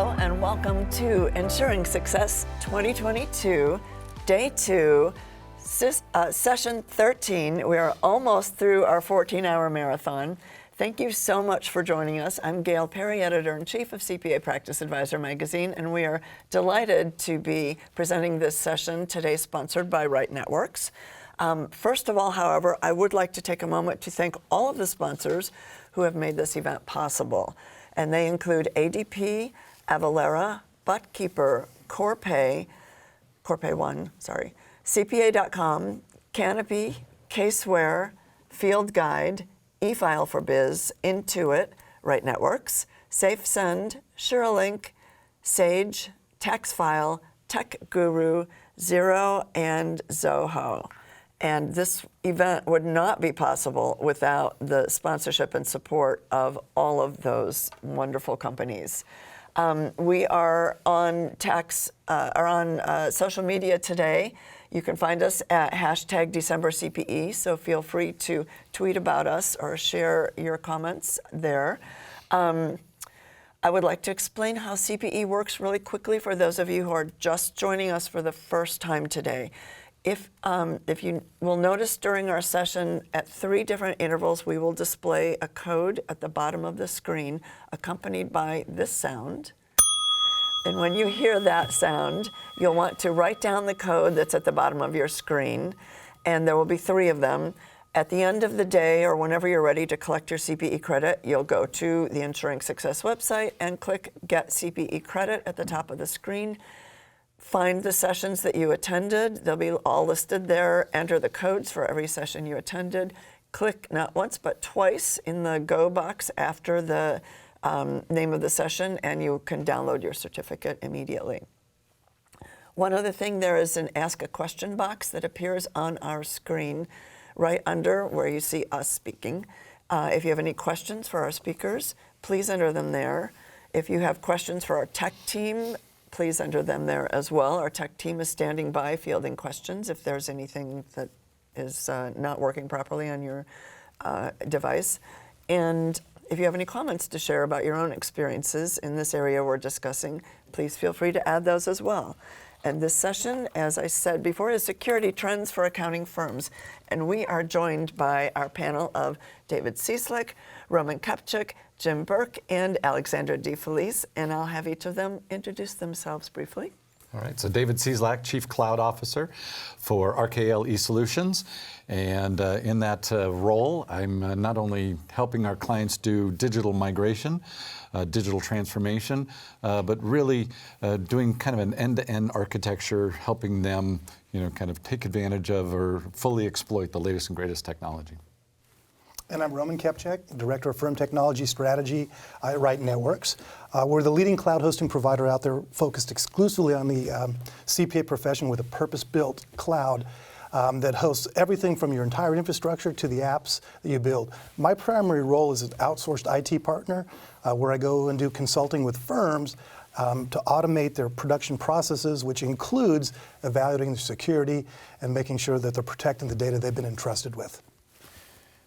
Hello and welcome to Ensuring Success 2022, Day 2, Session 13. We are almost through our 14-hour marathon. Thank you so much for joining us. I'm Gail Perry, Editor-in-Chief of CPA Practice Advisor Magazine, and we are delighted to be presenting this session today, sponsored by Right Networks. First of all, however, I would like to take a moment to thank all of the sponsors who have made this event possible. And they include ADP, Avalara, Buttkeeper, Corpay One, CPA.com, Canopy, Caseware, Field Guide, eFile for Biz, Intuit, Right Networks, SafeSend, Suralink, Sage, TaxFile, Tech Guru, Xero, and Zoho. And this event would not be possible without the sponsorship and support of all of those wonderful companies. We are on social media today. You can find us at #DecemberCPE, so feel free to tweet about us or share your comments there. I would like to explain how CPE works really quickly for those of you who are just joining us for the first time today. If you will notice during our session, at 3 different intervals, we will display a code at the bottom of the screen accompanied by this sound. And when you hear that sound, you'll want to write down the code that's at the bottom of your screen, and there will be 3 of them. At the end of the day, or whenever you're ready to collect your CPE credit, you'll go to the Ensuring Success website and click Get CPE Credit at the top of the screen. Find the sessions that you attended. They'll be all listed there. Enter the codes for every session you attended. Click not once but twice in the Go box after the name of the session, and you can download your certificate immediately. One other thing, there is an Ask a Question box that appears on our screen right under where you see us speaking. If you have any questions for our speakers, please enter them there. If you have questions for our tech team, please enter them there as well. Our tech team is standing by fielding questions if there's anything that is not working properly on your device. And if you have any comments to share about your own experiences in this area we're discussing, please feel free to add those as well. And this session, as I said before, is Security Trends for Accounting Firms. And we are joined by our panel of David Cieslak, Roman Kepczyk, Jim Bourke, and Alexandra DeFelice, and I'll have each of them introduce themselves briefly. All right, so David Cieslak, Chief Cloud Officer for RKL eSolutions, and in that role, I'm not only helping our clients do digital migration, digital transformation, but really doing kind of an end-to-end architecture, helping them, kind of take advantage of or fully exploit the latest and greatest technology. And I'm Roman Kepczyk, Director of Firm Technology Strategy at Right Networks. We're the leading cloud hosting provider out there focused exclusively on the CPA profession with a purpose-built cloud that hosts everything from your entire infrastructure to the apps that you build. My primary role is an outsourced IT partner where I go and do consulting with firms to automate their production processes, which includes evaluating the security and making sure that they're protecting the data they've been entrusted with.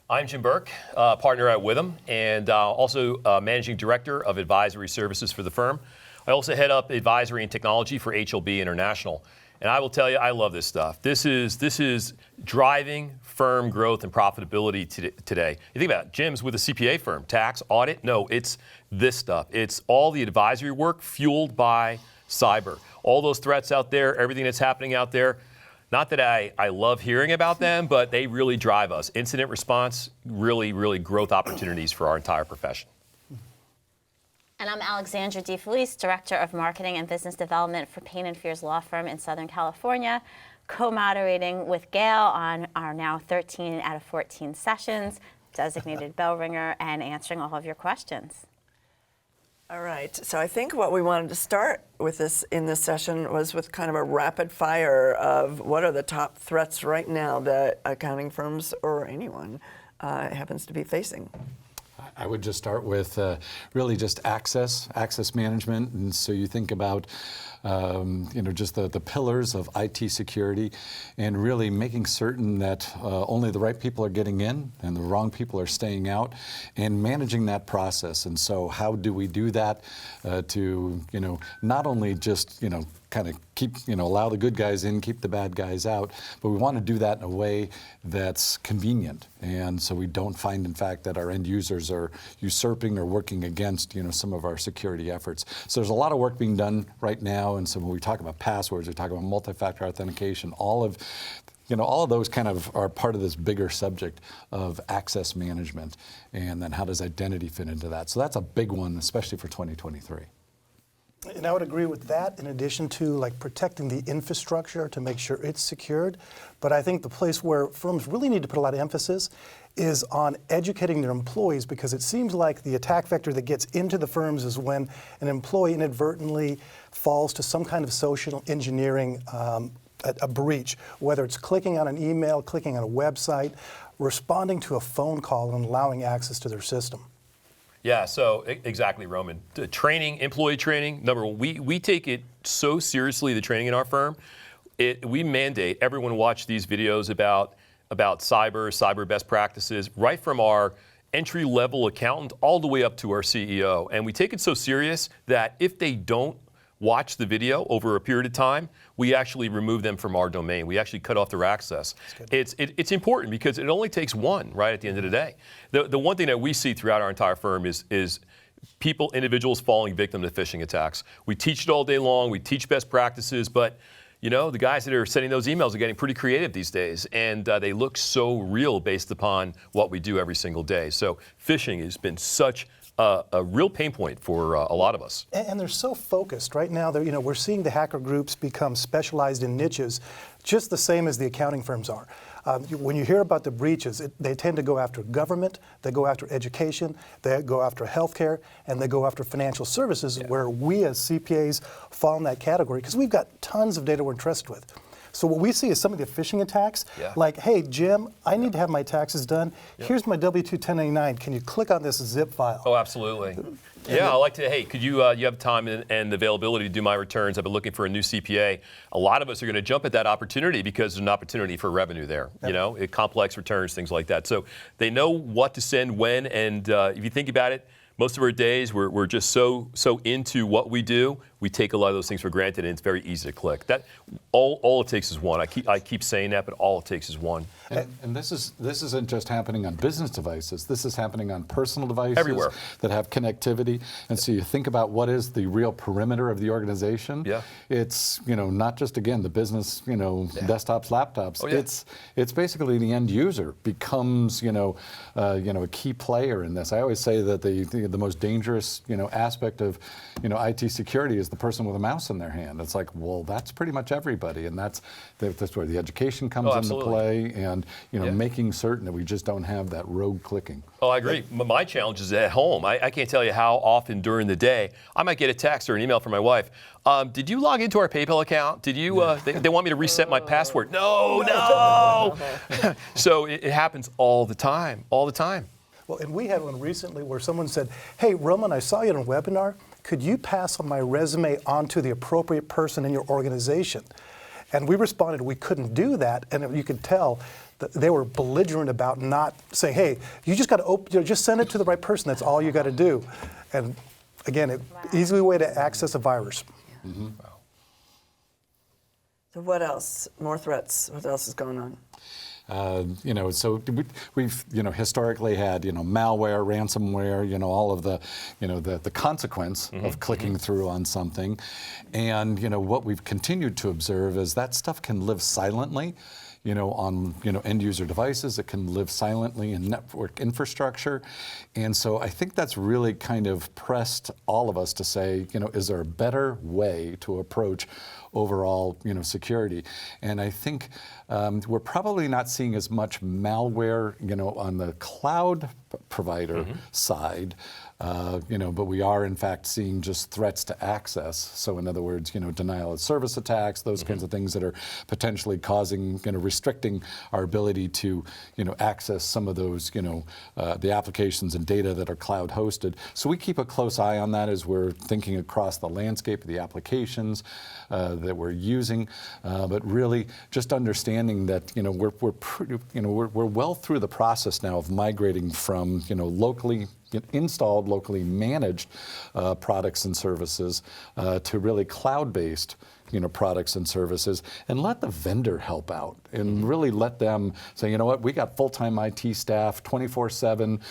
I'm Jim Bourke, partner at Witham, and also Managing Director of Advisory Services for the firm. I also head up Advisory and Technology for HLB International. And I will tell you, I love this stuff. This is driving firm growth and profitability today. You think about it, Jim's with a CPA firm, tax, audit. No, it's this stuff. It's all the advisory work fueled by cyber. All those threats out there, everything that's happening out there. Not that I love hearing about them, but they really drive us. Incident response, really, really growth opportunities for our entire profession. And I'm Alexandra DeFelice, Director of Marketing and Business Development for Payne & Fears Law Firm in Southern California, co-moderating with Gail on our now 13 out of 14 sessions, designated bell ringer, and answering all of your questions. All right, so I think what we wanted to start with in this session was with kind of a rapid fire of what are the top threats right now that accounting firms or anyone happens to be facing. I would just start with really just access management. And so you think about, just the pillars of IT security and really making certain that only the right people are getting in and the wrong people are staying out and managing that process. And so how do we do that to, not only just, kind of keep, allow the good guys in, keep the bad guys out, but we want to do that in a way that's convenient. And so we don't find, in fact, that our end users are usurping or working against, some of our security efforts. So there's a lot of work being done right now. And so when we talk about passwords, we talk about multi-factor authentication, all of those kind of are part of this bigger subject of access management. And then how does identity fit into that? So that's a big one, especially for 2023. And I would agree with that, in addition to protecting the infrastructure to make sure it's secured. But I think the place where firms really need to put a lot of emphasis is on educating their employees, because it seems like the attack vector that gets into the firms is when an employee inadvertently falls to some kind of social engineering a breach, whether it's clicking on an email, clicking on a website, responding to a phone call and allowing access to their system. Yeah, so exactly, Roman. Training, employee training, number one, we take it so seriously, the training in our firm. We mandate everyone watch these videos about cyber best practices, right from our entry-level accountant all the way up to our CEO. And we take it so serious that if they don't watch the video over a period of time, we actually remove them from our domain. We actually cut off their access. It's important because it only takes one, right, at the end of the day. The one thing that we see throughout our entire firm is individuals falling victim to phishing attacks. We teach it all day long. We teach best practices, but the guys that are sending those emails are getting pretty creative these days, and they look so real based upon what we do every single day. So phishing has been such a real pain point for a lot of us. And they're so focused right now. We're seeing the hacker groups become specialized in niches, just the same as the accounting firms are. When you hear about the breaches, they tend to go after government, they go after education, they go after healthcare, and they go after financial services, where we as CPAs fall in that category because we've got tons of data we're entrusted with. So what we see is some of the phishing attacks, like, hey, Jim, I need to have my taxes done. Here's my W-2 1099. Can you click on this zip file? Oh, absolutely. Yeah, I like to, hey, could you have time and availability to do my returns? I've been looking for a new CPA. A lot of us are going to jump at that opportunity because there's an opportunity for revenue there, complex returns, things like that. So they know what to send when, and if you think about it, most of our days, we're just so into what we do. We take a lot of those things for granted, and it's very easy to click. That all it takes is one. I keep saying that, but all it takes is one. And this isn't just happening on business devices. This is happening on personal devices everywhere that have connectivity. And so you think about what is the real perimeter of the organization. Yeah. It's not just again the business desktops, laptops. Oh, yeah. It's basically the end user becomes a key player in this. I always say that the most dangerous aspect of IT security is the person with a mouse in their hand. It's like, well, that's pretty much everybody, and that's where the education comes into play, and making certain that we just don't have that rogue clicking. Oh, I agree. My challenge is at home. I can't tell you how often during the day I might get a text or an email from my wife. Did you log into our PayPal account? Did you? They want me to reset my password. No. So it happens all the time. Well, and we had one recently where someone said, hey, Roman, I saw you on a webinar. Could you pass on my resume on to the appropriate person in your organization? And we responded, we couldn't do that. And you could tell that they were belligerent about not saying, hey, you just got to just send it to the right person. That's all you got to do. And again, easy way to access a virus. Mm-hmm. Wow. So what else? More threats. What else is going on? So we've historically had malware, ransomware, all of the consequence of clicking through on something, and what we've continued to observe is that stuff can live silently. On end user devices. It can live silently in network infrastructure. And so I think that's really kind of pressed all of us to say, is there a better way to approach overall security? And I think we're probably not seeing as much malware on the cloud provider side. But we are in fact seeing just threats to access. So in other words, denial of service attacks, those kinds of things that are potentially causing, restricting our ability to, access some of those, the applications and data that are cloud hosted. So we keep a close eye on that as we're thinking across the landscape of the applications that we're using. But really just understanding that, we're well through the process now of migrating from, locally installed, locally managed products and services to really cloud-based products and services, and let the vendor help out and really let them say, what, we got full-time IT staff, 24/7,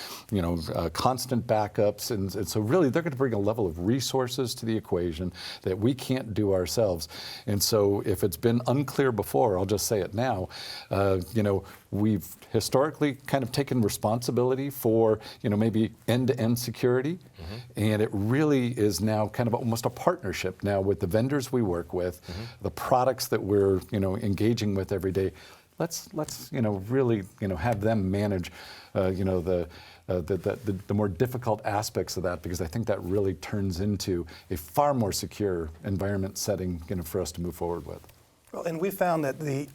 constant backups, and so really they're going to bring a level of resources to the equation that we can't do ourselves. And so if it's been unclear before, I'll just say it now, we've historically kind of taken responsibility for, maybe end-to-end security, and it really is now kind of almost a partnership now with the vendors we work with, the products that we're, engaging with every day. Let's really, have them manage, the more difficult aspects of that, because I think that really turns into a far more secure environment setting, for us to move forward with. Well, and we found that the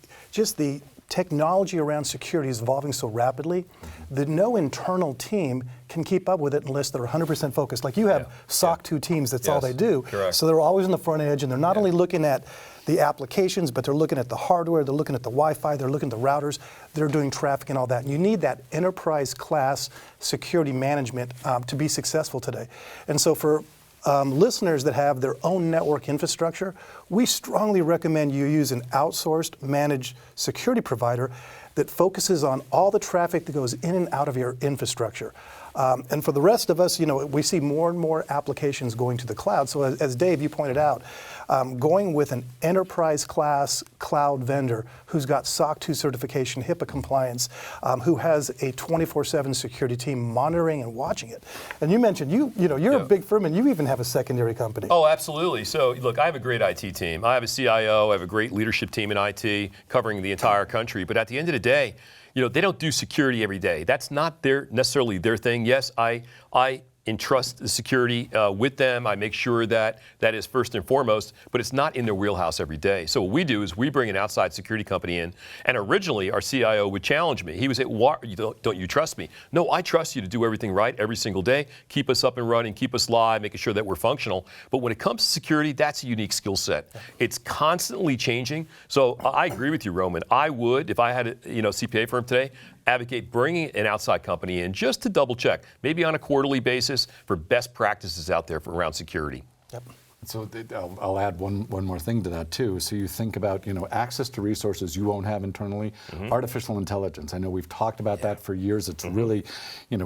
technology around security is evolving so rapidly that no internal team can keep up with it unless they're 100% focused. Like you have SOC 2 teams, that's all they do. Correct. So they're always on the front edge, and they're not only looking at the applications, but they're looking at the hardware, they're looking at the Wi-Fi, they're looking at the routers, they're doing traffic and all that. And you need that enterprise class security management to be successful today. And so for listeners that have their own network infrastructure, we strongly recommend you use an outsourced managed security provider that focuses on all the traffic that goes in and out of your infrastructure. And for the rest of us, we see more and more applications going to the cloud. So as Dave, you pointed out, going with an enterprise class cloud vendor who's got SOC 2 certification, HIPAA compliance, who has a 24/7 security team monitoring and watching it. And you mentioned you're a big firm and you even have a secondary company. Oh, absolutely. So look, I have a great IT team. I have a CIO, I have a great leadership team in IT covering the entire country. But at the end of the day, they don't do security every day. That's not necessarily their thing. Yes, I entrust the security with them. I make sure that is first and foremost, but it's not in their wheelhouse every day. So what we do is we bring an outside security company in, and originally our CIO would challenge me. He would say, don't you trust me? No, I trust you to do everything right every single day, keep us up and running, keep us live, making sure that we're functional. But when it comes to security, that's a unique skill set. It's constantly changing. So I agree with you, Roman. I would, if I had a CPA firm today, advocate bringing an outside company in just to double check, maybe on a quarterly basis, for best practices out there around security. Yep. So I'll add one more thing to that too. So you think about access to resources you won't have internally, artificial intelligence. I know we've talked about that for years. It's really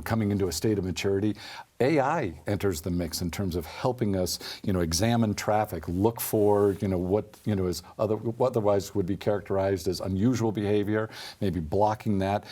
coming into a state of maturity. AI enters the mix in terms of helping us, examine traffic, look for, what, is otherwise would be characterized as unusual behavior, maybe blocking that,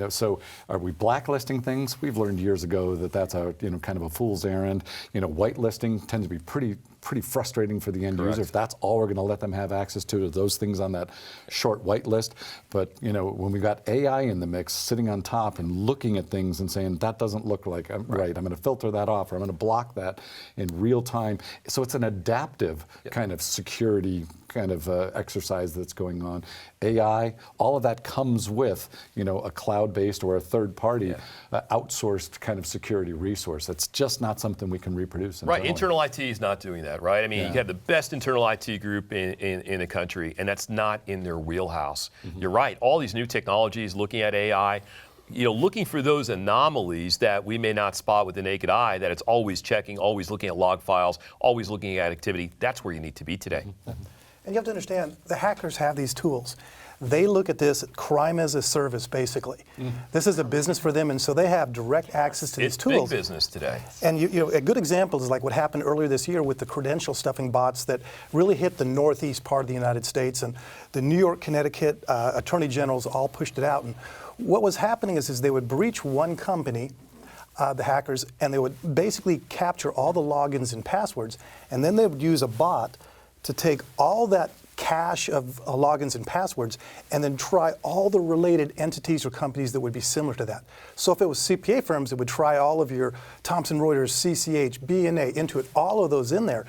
So are we blacklisting things? We've learned years ago that that's a, kind of a fool's errand. Whitelisting tends to be pretty frustrating for the end user if that's all we're going to let them have access to those things on that short whitelist. But when we got AI in the mix, sitting on top and looking at things and saying that doesn't look like right, I'm going to filter that off, or I'm going to block that in real time. So it's an adaptive kind of security kind of exercise that's going on. AI, all of that comes with a cloud-based or a third-party outsourced kind of security resource. It's just not something we can reproduce internally. Right, internal IT is not doing that, right? I mean, you have the best internal IT group in the country, and that's not in their wheelhouse. You're right, all these new technologies, looking at AI, looking for those anomalies that we may not spot with the naked eye, that it's always checking, always looking at log files, always looking at activity. That's where you need to be today. And you have to understand, the hackers have these tools. They look at this crime as a service, basically. This is a business for them, and so they have direct access to these tools. It's big business today. And a good example is like what happened earlier this year with the credential stuffing bots that really hit the northeast part of the United States, and the New York, Connecticut attorney generals all pushed it out. And what was happening is they would breach one company, the hackers, and they would basically capture all the logins and passwords, and then they would use a bot to take all that cache of logins and passwords, and then try all the related entities or companies that would be similar to that. So if it was CPA firms, it would try all of your Thomson Reuters, CCH, BNA, Intuit, all of those in there.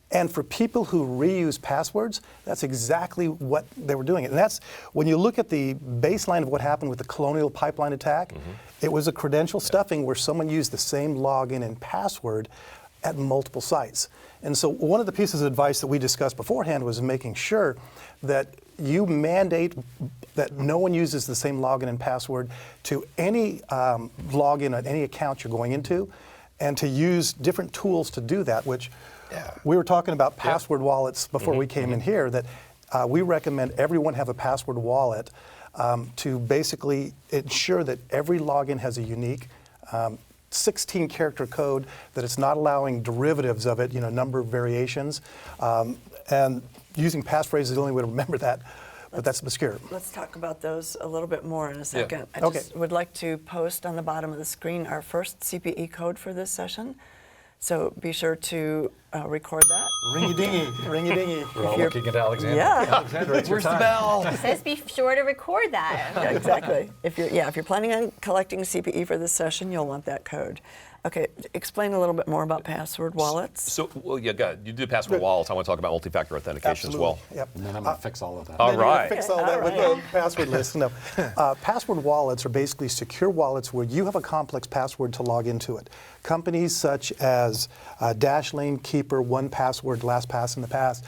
And for people who reuse passwords, that's exactly what they were doing. And that's, when you look at the baseline of what happened with the Colonial Pipeline attack, it was a credential stuffing where someone used the same login and password at multiple sites. And so one of the pieces of advice that we discussed beforehand was making sure that you mandate that no one uses the same login and password to any login on any account you're going into, and to use different tools to do that, which we were talking about password wallets before we came in here, that we recommend everyone have a password wallet to basically ensure that every login has a unique 16-character code, that it's not allowing derivatives of it, number of variations. And using passphrase is the only way to remember that, but that's obscure. Let's talk about those a little bit more in a second. I Okay. just would like to post on the bottom of the screen our first CPE code for this session. So be sure to record that. Ringy-dingy, ringy-dingy. We're all looking at Alexander. Yeah. Alexander, it's your Where's the time. bell? It says be sure to record that. Yeah, exactly. If you're planning on collecting CPE for this session, you'll want that code. Okay, explain a little bit more about password wallets. So, well, yeah, go ahead. You do password wallets. I want to talk about multi-factor authentication as well. Yep. And then I'm going to fix all of that. All Then you're gonna right. fix all that with the password list. No. Password wallets are basically secure wallets where you have a complex password to log into it. Companies such as Dashlane, Keeper, 1Password, LastPass in the past,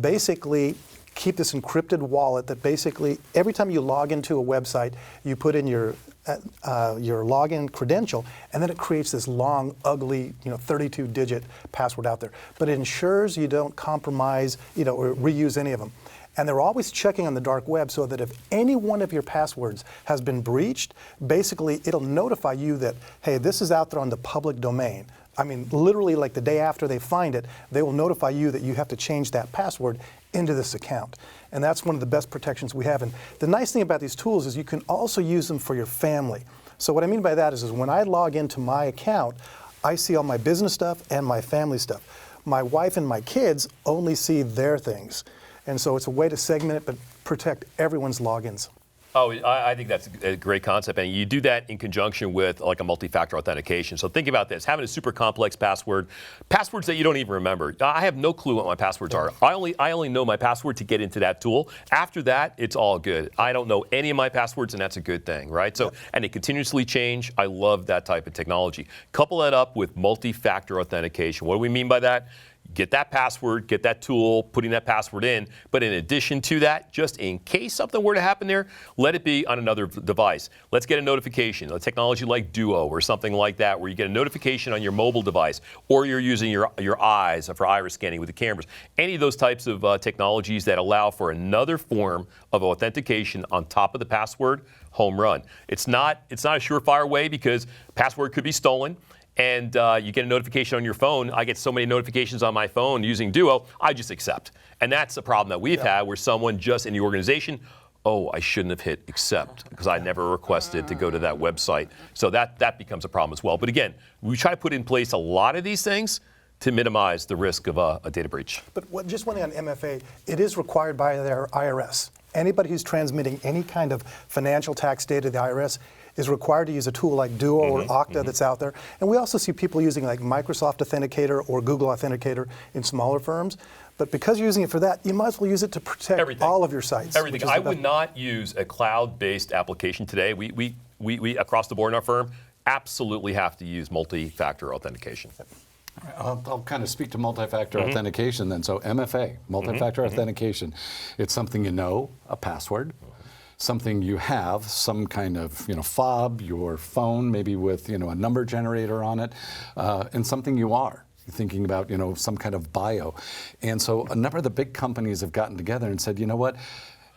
basically keep this encrypted wallet that basically every time you log into a website, you put in your login credential, and then it creates this long, ugly, 32-digit password out there. But it ensures you don't compromise, or reuse any of them. And they're always checking on the dark web so that if any one of your passwords has been breached, basically it'll notify you that, hey, this is out there on the public domain. I mean, literally like the day after they find it, they will notify you that you have to change that password into this account. And that's one of the best protections we have. And the nice thing about these tools is you can also use them for your family. So what I mean by that is when I log into my account, I see all my business stuff and my family stuff. My wife and my kids only see their things. And so it's a way to segment it but protect everyone's logins. Oh, I think that's a great concept, and you do that in conjunction with like a multi-factor authentication. So think about this: having a super complex password, passwords that you don't even remember. I have no clue what my passwords are. I only know my password to get into that tool. After that, it's all good. I don't know any of my passwords, and that's a good thing, right? So, and they continuously change. I love that type of technology. Couple that up with multi-factor authentication. What do we mean by that? Get that password, get that tool, putting that password in. But in addition to that, just in case something were to happen there, let it be on another device. Let's get a notification, a technology like Duo or something like that, where you get a notification on your mobile device, or you're using your eyes for iris scanning with the cameras. Any of those types of technologies that allow for another form of authentication on top of the password, home run. It's not a surefire way because password could be stolen. And you get a notification on your phone. I get so many notifications on my phone using Duo, I just accept. And that's a problem that we've had where someone just in the organization, oh, I shouldn't have hit accept because I never requested to go to that website. So that becomes a problem as well. But again, we try to put in place a lot of these things to minimize the risk of a data breach. But just one thing on MFA, it is required by their IRS. Anybody who's transmitting any kind of financial tax data to the IRS is required to use a tool like Duo or Okta that's out there. And we also see people using like Microsoft Authenticator or Google Authenticator in smaller firms. But because you're using it for that, you might as well use it to protect Everything. all of your sites. Everything. I would not use a cloud-based application today. We across the board in our firm absolutely have to use multi-factor authentication. I'll kind of speak to multi-factor authentication then. So MFA, multi-factor authentication, it's something a password, something you have, some kind of fob, your phone, maybe with a number generator on it, and something you are. You're thinking about some kind of bio, and so a number of the big companies have gotten together and said, you know what.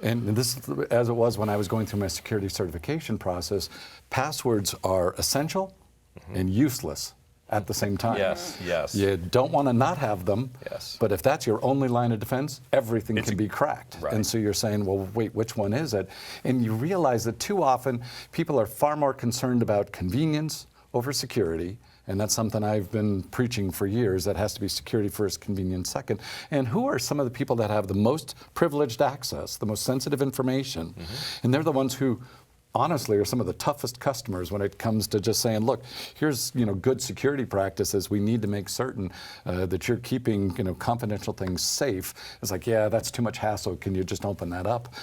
And this, as it was when I was going through my security certification process, passwords are essential and useless at the same time. Yes. You don't want to not have them, but if that's your only line of defense, everything can be cracked. Right. And so you're saying, well, wait, which one is it? And you realize that too often people are far more concerned about convenience over security And that's something I've been preaching for years. That has to be security first, convenience second. And who are some of the people that have the most privileged access, the most sensitive information? And they're the ones who honestly are some of the toughest customers when it comes to just saying, look, here's good security practices. We need to make certain that you're keeping confidential things safe. It's like, yeah, that's too much hassle. Can you just open that up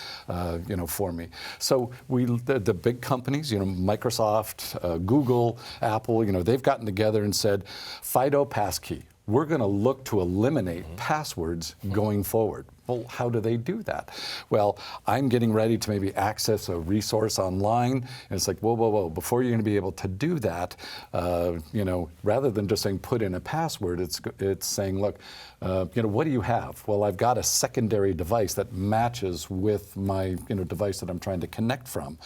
for me? So the big companies, Microsoft, Google, Apple, they've gotten together and said, FIDO passkey. We're going to look to eliminate passwords going forward. Well, how do they do that? Well, I'm getting ready to maybe access a resource online, and it's like, whoa. Before you're going to be able to do that, rather than just saying put in a password, it's saying, look, what do you have? Well, I've got a secondary device that matches with my device that I'm trying to connect from.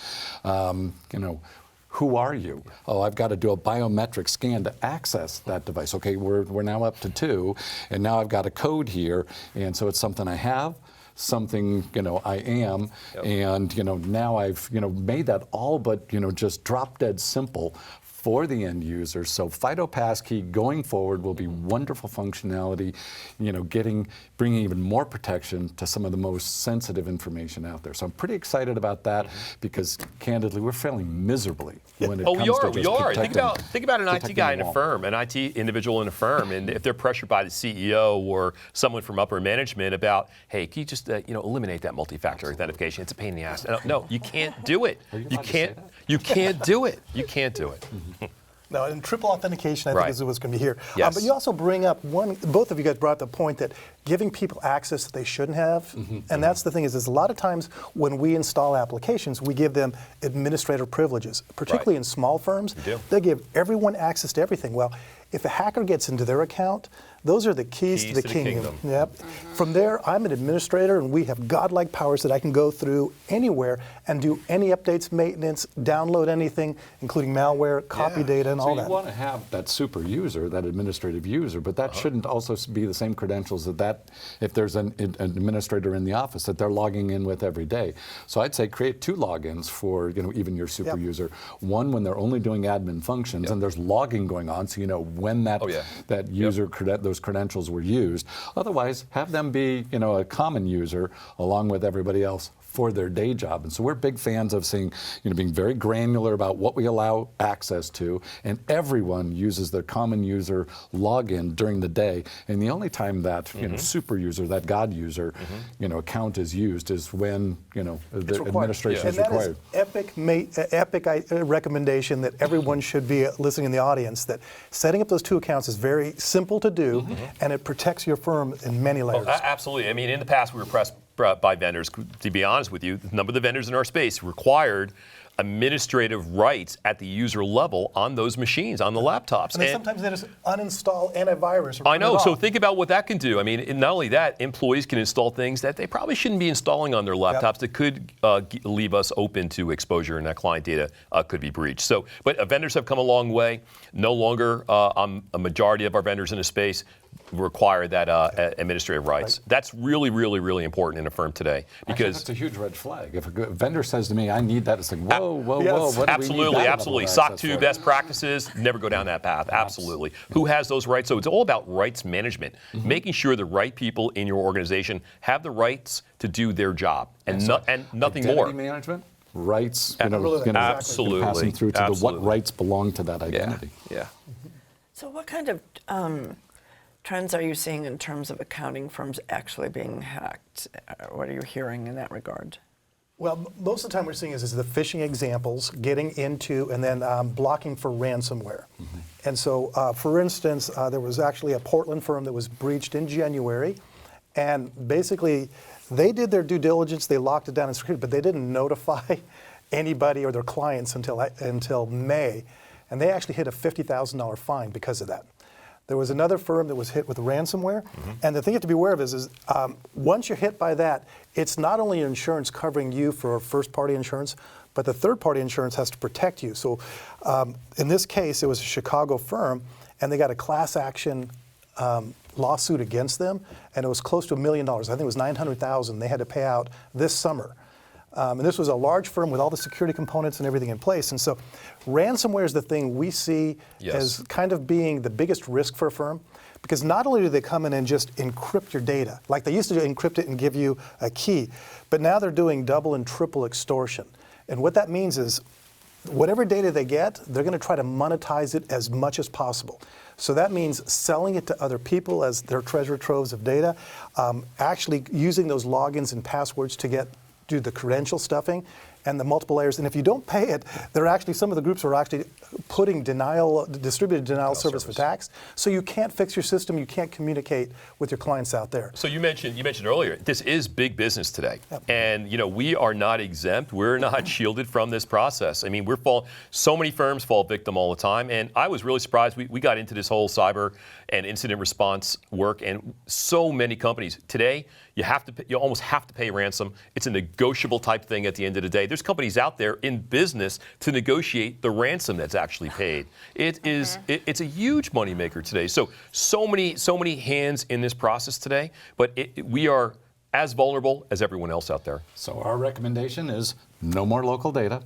Who are you? Oh, I've got to do a biometric scan to access that device. Okay, we're now up to 2, and now I've got a code here, and so it's something I have, something I am, and now I've made that all but just drop dead simple for the end user. So FIDO passkey going forward will be wonderful functionality, bringing even more protection to some of the most sensitive information out there. So I'm pretty excited about that because candidly, we're failing miserably when it comes to just we are. protecting. Think about an IT guy in a wall. firm, an IT individual in a firm, and if they're pressured by the CEO or someone from upper management about, hey, can you just eliminate that multi-factor authentication? It's a pain in the ass. No, you can't do it. You can't do it. You can't do it. No, and triple authentication, I think, is what's going to be here. Yes. But you also bring up both of you guys brought up the point that giving people access that they shouldn't have, and that's the thing is a lot of times when we install applications, we give them administrator privileges, particularly in small firms. They give everyone access to everything. Well, if a hacker gets into their account, those are the keys to the kingdom. Yep. From there, I'm an administrator, and we have godlike powers that I can go through anywhere and do any updates, maintenance, download anything, including malware, copy data, and all that. So you want to have that super user, that administrative user, but that shouldn't also be the same credentials that if there's an administrator in the office that they're logging in with every day. So I'd say create 2 logins for even your super user. One when they're only doing admin functions, and there's logging going on, so when that user those credentials were used. Otherwise, have them be a common user along with everybody else for their day job. And so we're big fans of seeing, being very granular about what we allow access to, and everyone uses their common user login during the day. And the only time that super user, that God user, account is used is when the administration is required. And that is epic recommendation that everyone should be listening in the audience. That setting up those 2 accounts is very simple to do, and it protects your firm in many layers. Oh, absolutely. I mean, in the past, we were pressed by vendors. To be honest with you, the number of the vendors in our space required administrative rights at the user level on those machines, on the laptops. And sometimes they just uninstall antivirus. I know. So think about what that can do. I mean, not only that, employees can install things that they probably shouldn't be installing on their laptops that could leave us open to exposure, and that client data could be breached. So, but vendors have come a long way. No longer a majority of our vendors in the space require that administrative rights. That's really, really, really important in a firm today, because that's a huge red flag. If a vendor says to me, "I need that," it's like, whoa. What do we need absolutely. SOC 2 best practices, never go down that path. Absolutely. Who has those rights? So it's all about rights management, making sure the right people in your organization have the rights to do their job, and nothing more. Identity management. Rights, absolutely. Passing through to what rights belong to that identity. Yeah. So what kind of trends are you seeing in terms of accounting firms actually being hacked? What are you hearing in that regard? Well, most of the time we're seeing is the phishing examples, getting into and then blocking for ransomware. And so, for instance, there was actually a Portland firm that was breached in January, and basically they did their due diligence, they locked it down and secured, but they didn't notify anybody or their clients until May, and they actually hit a $50,000 fine because of that. There was another firm that was hit with ransomware, and the thing you have to be aware of is once you're hit by that, it's not only your insurance covering you for first-party insurance, but the third-party insurance has to protect you. So in this case, it was a Chicago firm, and they got a class action lawsuit against them, and it was close to $1 million. I think it was $900,000 they had to pay out this summer. And this was a large firm with all the security components and everything in place. And so ransomware is the thing we see as kind of being the biggest risk for a firm. Because not only do they come in and just encrypt your data, like they used to encrypt it and give you a key, but now they're doing double and triple extortion. And what that means is whatever data they get, they're going to try to monetize it as much as possible. So that means selling it to other people as their treasure troves of data, actually using those logins and passwords to do the credential stuffing and the multiple layers. And if you don't pay it, some of the groups are actually putting distributed denial service attacks. So you can't fix your system, you can't communicate with your clients out there. So you mentioned earlier, this is big business today. Yep. And we are not exempt, we're not shielded from this process. I mean, so many firms fall victim all the time. And I was really surprised, we got into this whole cyber and incident response work, and so many companies today, you almost have to pay ransom. It's a negotiable type thing at the end of the day. There's companies out there in business to negotiate the ransom that's actually paid. It's a huge moneymaker today. So many hands in this process today, but we are as vulnerable as everyone else out there. So our recommendation is no more local data.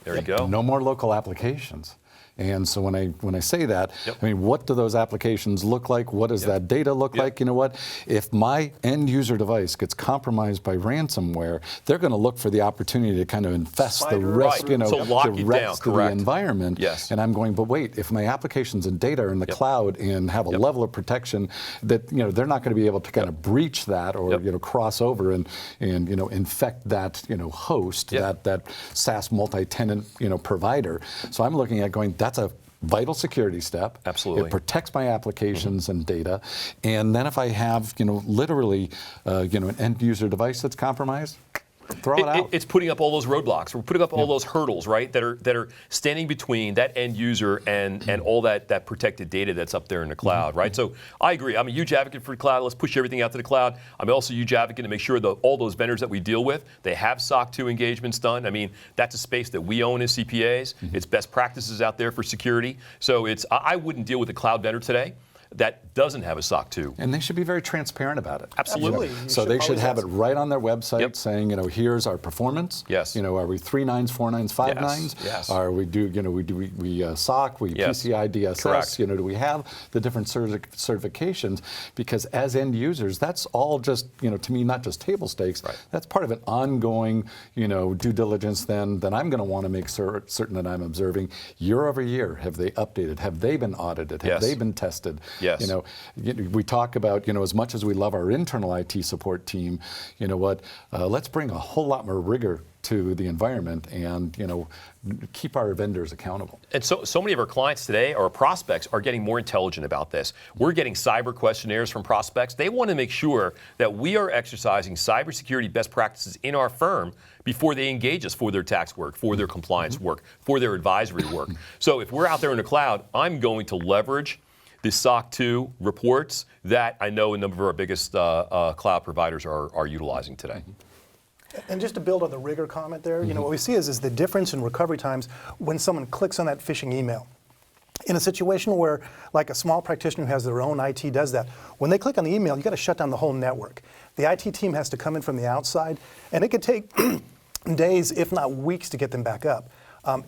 There you go. No more local applications. And so when I say that, I mean, what do those applications look like? What does that data look like? You know what? If my end user device gets compromised by ransomware, they're going to look for the opportunity to kind of infest the rest, so lock the it rest down, of the environment. Yes. And I'm going, but wait, if my applications and data are in the cloud and have a level of protection that they're not going to be able to kind of breach that or cross over and infect that host, that SaaS multi-tenant provider. So I'm looking at going, that's a vital security step. Absolutely. It protects my applications and data. And then if I have, literally, an end user device that's compromised, throw it out. It's putting up all those roadblocks. We're putting up all those hurdles, right, that are standing between that end user and all that protected data that's up there in the cloud, right? So I agree. I'm a huge advocate for the cloud. Let's push everything out to the cloud. I'm also a huge advocate to make sure that all those vendors that we deal with, they have SOC 2 engagements done. I mean, that's a space that we own as CPAs. It's best practices out there for security. So I wouldn't deal with a cloud vendor today that doesn't have a SOC 2. And they should be very transparent about it. Absolutely. So they should have it right on their website saying, here's our performance. Yes. Are we 3 nines, 4 nines, 5 nines? Yes. Are we SOC, we PCI DSS? Correct. Do we have the different certifications? Because as end users, that's all just, to me, not just table stakes. Right. That's part of an ongoing, due diligence then that I'm going to want to make certain that I'm observing year over year. Have they updated? Have they been audited? Have they been tested? Yes. We talk about, as much as we love our internal IT support team, let's bring a whole lot more rigor to the environment and, keep our vendors accountable. And so many of our clients today, or prospects, are getting more intelligent about this. We're getting cyber questionnaires from prospects. They want to make sure that we are exercising cybersecurity best practices in our firm before they engage us for their tax work, for their compliance work, for their advisory work. So if we're out there in the cloud, I'm going to leverage the SOC 2 reports that I know a number of our biggest cloud providers are utilizing today. And just to build on the rigor comment there, what we see is the difference in recovery times when someone clicks on that phishing email. In a situation where, like a small practitioner who has their own IT does that, when they click on the email, you got to shut down the whole network. The IT team has to come in from the outside, and it could take days, if not weeks, to get them back up.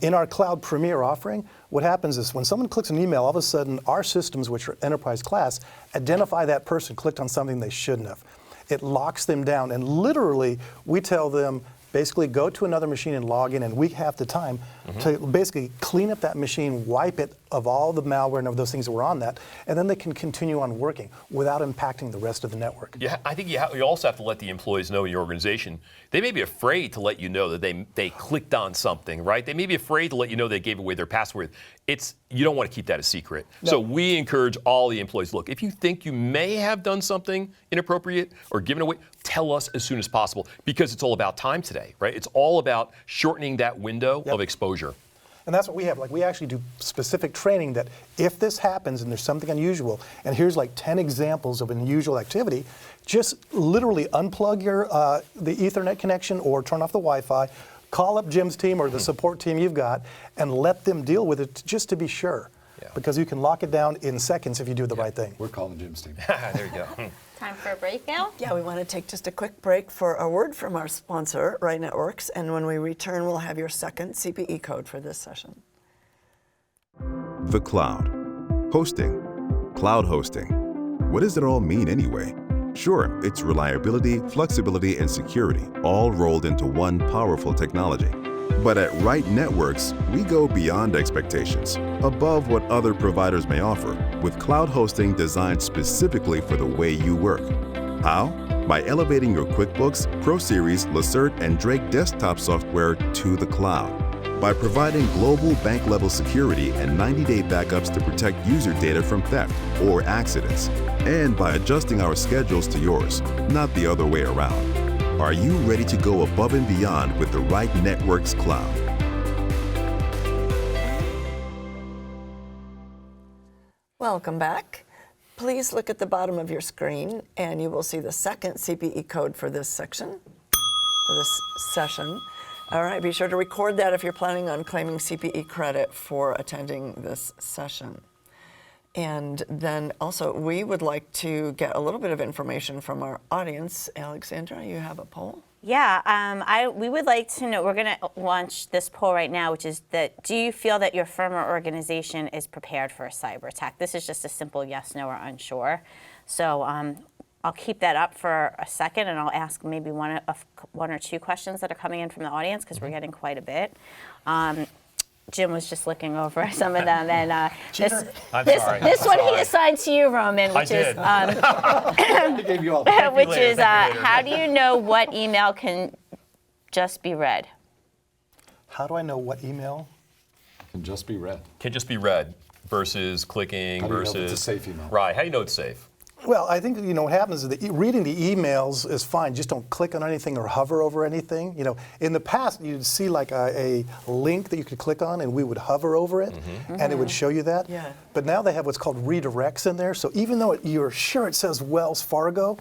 In our Cloud Premier offering, what happens is when someone clicks an email, all of a sudden our systems, which are enterprise class, identify that person clicked on something they shouldn't have. It locks them down, and literally we tell them, basically go to another machine and log in, and we have the time to basically clean up that machine, wipe it of all the malware and of those things that were on that, and then they can continue on working without impacting the rest of the network. Yeah, I think you also have to let the employees know in your organization. They may be afraid to let you know that they clicked on something, right? They may be afraid to let you know they gave away their password. You don't want to keep that a secret. No. So we encourage all the employees, look, if you think you may have done something inappropriate or given away, tell us as soon as possible, because it's all about time today, right? It's all about shortening that window of exposure. And that's what we have. Like, we actually do specific training that if this happens and there's something unusual, and here's like 10 examples of unusual activity, just literally unplug your the Ethernet connection or turn off the Wi-Fi, call up Jim's team or the support team you've got, and let them deal with it just to be sure. Yeah. Because you can lock it down in seconds if you do the right thing. We're calling Jim's team. There you go. Time for a break, Gail? Yeah, we want to take just a quick break for a word from our sponsor, Right Networks, and when we return, we'll have your second CPE code for this session. The cloud. Hosting. Cloud hosting. What does it all mean anyway? Sure, it's reliability, flexibility, and security, all rolled into one powerful technology. But at Right Networks, we go beyond expectations, above what other providers may offer, with cloud hosting designed specifically for the way you work. How? By elevating your QuickBooks, Pro Series, Lacerte, and Drake desktop software to the cloud. By providing global bank-level security and 90-day backups to protect user data from theft or accidents. And by adjusting our schedules to yours, not the other way around. Are you ready to go above and beyond with the Right Networks Cloud? Welcome back. Please look at the bottom of your screen and you will see the second CPE code for this section, for this session. All right, be sure to record that if you're planning on claiming CPE credit for attending this session. And then also, we would like to get a little bit of information from our audience. Alexandra, you have a poll? Yeah, we would like to know, we're going to launch this poll right now, which is that, do you feel that your firm or organization is prepared for a cyber attack? This is just a simple yes, no, or unsure. So I'll keep that up for a second, and I'll ask maybe one or two questions that are coming in from the audience, because we're getting quite a bit. Jim was just looking over some of them, and this one he assigned to you, Roman, which is He gave you all. which is how do you know what email can just be read? How do I know what email? Can just be read. Can just be read versus clicking How do you know if versus. it's a safe email? Right. How do you know it's safe? Well, I think what happens is that reading the emails is fine. Just don't click on anything or hover over anything. In the past, you'd see like a link that you could click on, and we would hover over it, and it would show you that. Yeah. But now they have what's called redirects in there. So even though you're sure it says Wells Fargo,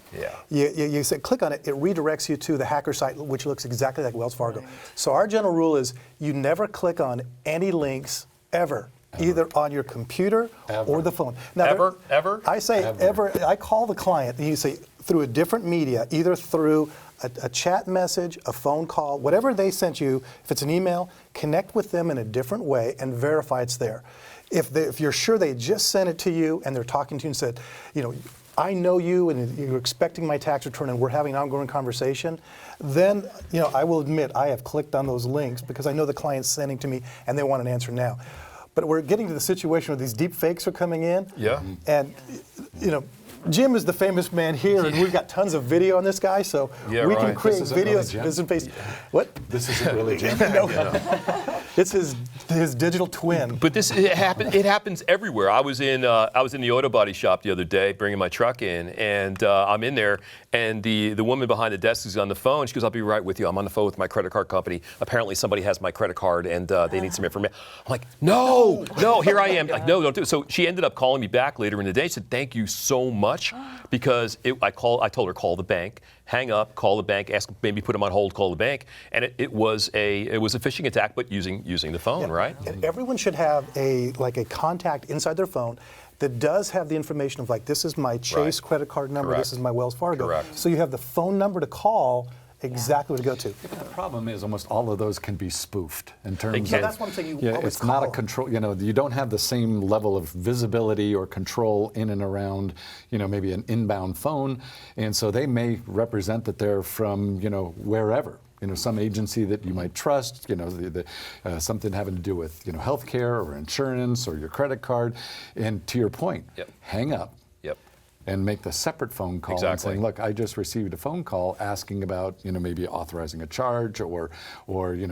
you say click on it, it redirects you to the hacker site, which looks exactly like Wells Fargo. Right. So our general rule is you never click on any links ever. Either on your computer or the phone. Now, Ever? I say ever. I call the client and you say through a different media, either through a chat message, a phone call, whatever they sent you. If it's an email, connect with them in a different way and verify it's there. If you're sure they just sent it to you and they're talking to you and said, I know you and you're expecting my tax return and we're having an ongoing conversation, then I will admit I have clicked on those links because I know the client's sending to me and they want an answer now. But we're getting to the situation where these deep fakes are coming in. Yeah. And, Jim is the famous man here, and we've got tons of video on this guy, so we can create videos. What? This isn't really Jim. It's his digital twin. But it happens everywhere. I was in the auto body shop the other day, bringing my truck in, and I'm in there, and the woman behind the desk is on the phone. She goes, "I'll be right with you. I'm on the phone with my credit card company. Apparently somebody has my credit card, and they need some information." I'm like, "No, here I am." Like, no, don't do it. So she ended up calling me back later in the day. She said, "Thank you so much," because I told her call the bank, hang up, call the bank, ask, maybe put them on hold, call the bank, and it was a phishing attack, but using the phone, right? And everyone should have a contact inside their phone that does have the information of this is my Chase credit card number, Correct. this is my Wells Fargo. Correct. So you have the phone number to call, exactly where to go to. The problem is almost all of those can be spoofed in terms can. of. So that's what I'm saying. You always it's not a call. control. You don't have the same level of visibility or control in and around, maybe an inbound phone, and so they may represent that they're from, wherever. Some agency that you might trust, something having to do with, healthcare or insurance or your credit card. And to your point, hang up. And make the separate phone call and saying, look, I just received a phone call asking about, maybe authorizing a charge or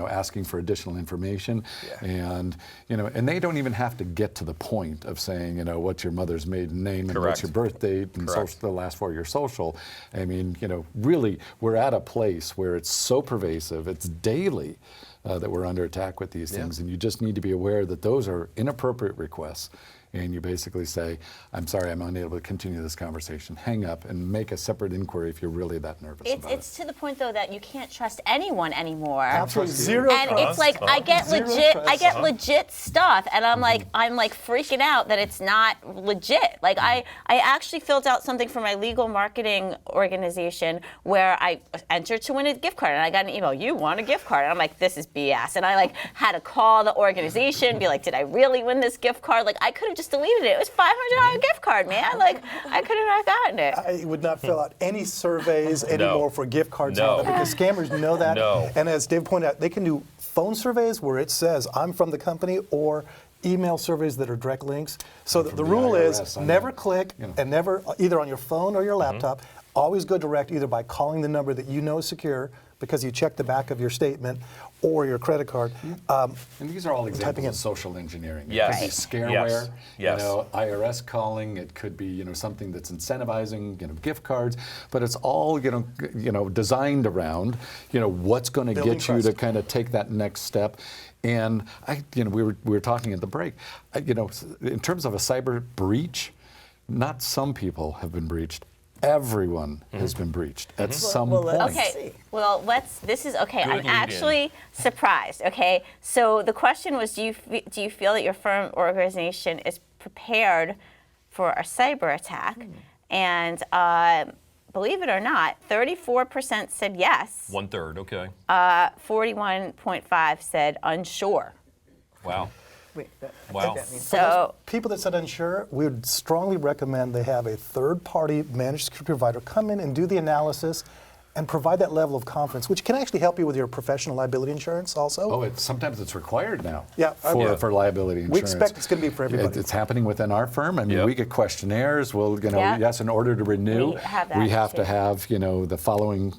asking for additional information. And, and they don't even have to get to the point of saying, what's your mother's maiden name and what's your birth date and the last four of your social. I mean, really, we're at a place where it's so pervasive, it's daily that we're under attack with these things. And you just need to be aware that those are inappropriate requests. and you basically say, I'm sorry, I'm unable to continue this conversation. Hang up and make a separate inquiry if you're really that nervous about It's to the point though that you can't trust anyone anymore. Absolutely zero And trust. it's like I get legit stuff, and I'm like freaking out that it's not legit. Like I actually filled out something for my legal marketing organization where I entered to win a gift card, and I got an email, you won a gift card, and I'm like, this is BS. And I like had to call the organization, be like, did I really win this gift card? Like I could have just deleted it. It was $500 gift card, man. Like I could have not gotten it. I would not fill out any surveys anymore for gift cards No. and all that, because scammers know that. No. And as Dave pointed out, they can do phone surveys where it says I'm from the company, or email surveys that are direct links. So the the rule IRS, is I know. never click You know. and never, either on your phone or your laptop, always go direct either by calling the number that you know is secure because you checked the back of your statement or your credit card. And these are all typing examples in. of social engineering. Yes. It could be scareware, Yes. you know, IRS calling. It could be, something that's incentivizing, gift cards. But it's all, designed around, what's going to Building get you to trust. kind of take that next step. And we were talking at the break. In terms of a cyber breach, not some people have been breached. Everyone has been breached at some well, point. let's Okay, well, this is okay. Good I'm lead-in. actually surprised, okay? So the question was, do you feel that your firm or organization is prepared for a cyber attack? And believe it or not, 34% said yes. 1/3. Okay. 41.5 said unsure. Wow. Wait, Wow. that means- So People that said unsure, we would strongly recommend they have a third-party managed security provider come in and do the analysis and provide that level of confidence, which can actually help you with your professional liability insurance also. Oh, sometimes it's required now Yeah, for liability insurance. We expect it's going to be for everybody. It's happening within our firm. I mean, Yep. we get questionnaires. Well, Yeah. yes, in order to renew, We have that we have too. to have, the following,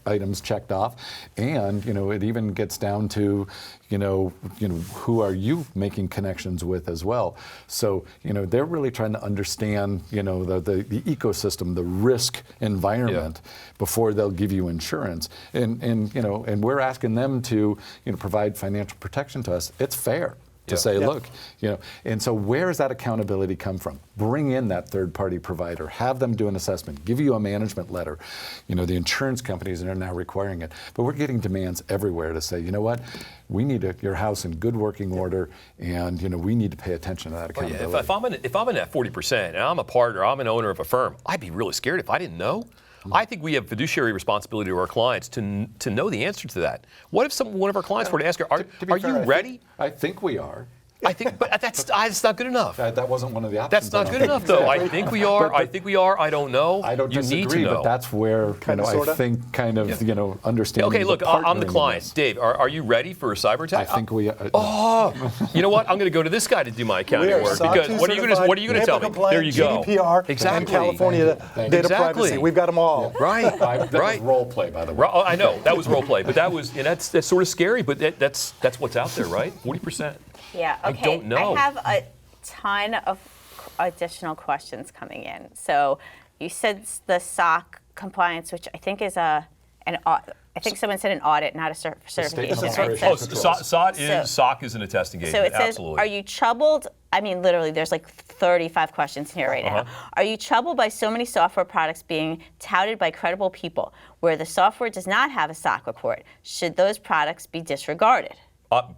items checked off, and it even gets down to, who are you making connections with as well. So, they're really trying to understand, the ecosystem, the risk environment before they'll give you insurance, and we're asking them to, provide financial protection to us. It's fair to say, Yeah. look, and so where does that accountability come from? Bring in that third-party provider, have them do an assessment, give you a management letter. The insurance companies are now requiring it, but we're getting demands everywhere to say, you know what, we need your house in good working order, and we need to pay attention to that Yeah, accountability. if I'm in that 40% and I'm a partner, I'm an owner of a firm, I'd be really scared if I didn't know. I think we have fiduciary responsibility to our clients to know the answer to that. What if one of our clients were to ask her, are To be fair, you ready? I think we are. I think, but that's not good enough. That wasn't one of the options. That's I not don't good think. enough, though. I think we are. I think we are. I don't know. I don't you disagree, need to know. but that's where Kinda, I sorta. think kind of understanding. Okay, look, I'm the client. Dave, are you ready for a cyber I attack? think we. You know what? I'm going to go to this guy to do my accounting We are work SOC because 2 what are you going to tell me? compliant, There you go. GDPR Exactly. and California Thank you. data Exactly. privacy. We've got them all. Right. That was right. role play, by the way. Oh, I know that was role play, but that's sort of scary. But that's what's out there, right? 40%. yeah, okay. I don't know. I have a ton of additional questions coming in. So you said the SOC compliance, which I think is I think someone said an audit, not a certification. Statement of right? operations. So- SOC is an investigation. So it says, absolutely. are you troubled? I mean, literally, there's like 35 questions here right now. Are you troubled by so many software products being touted by credible people where the software does not have a SOC report? Should those products be disregarded?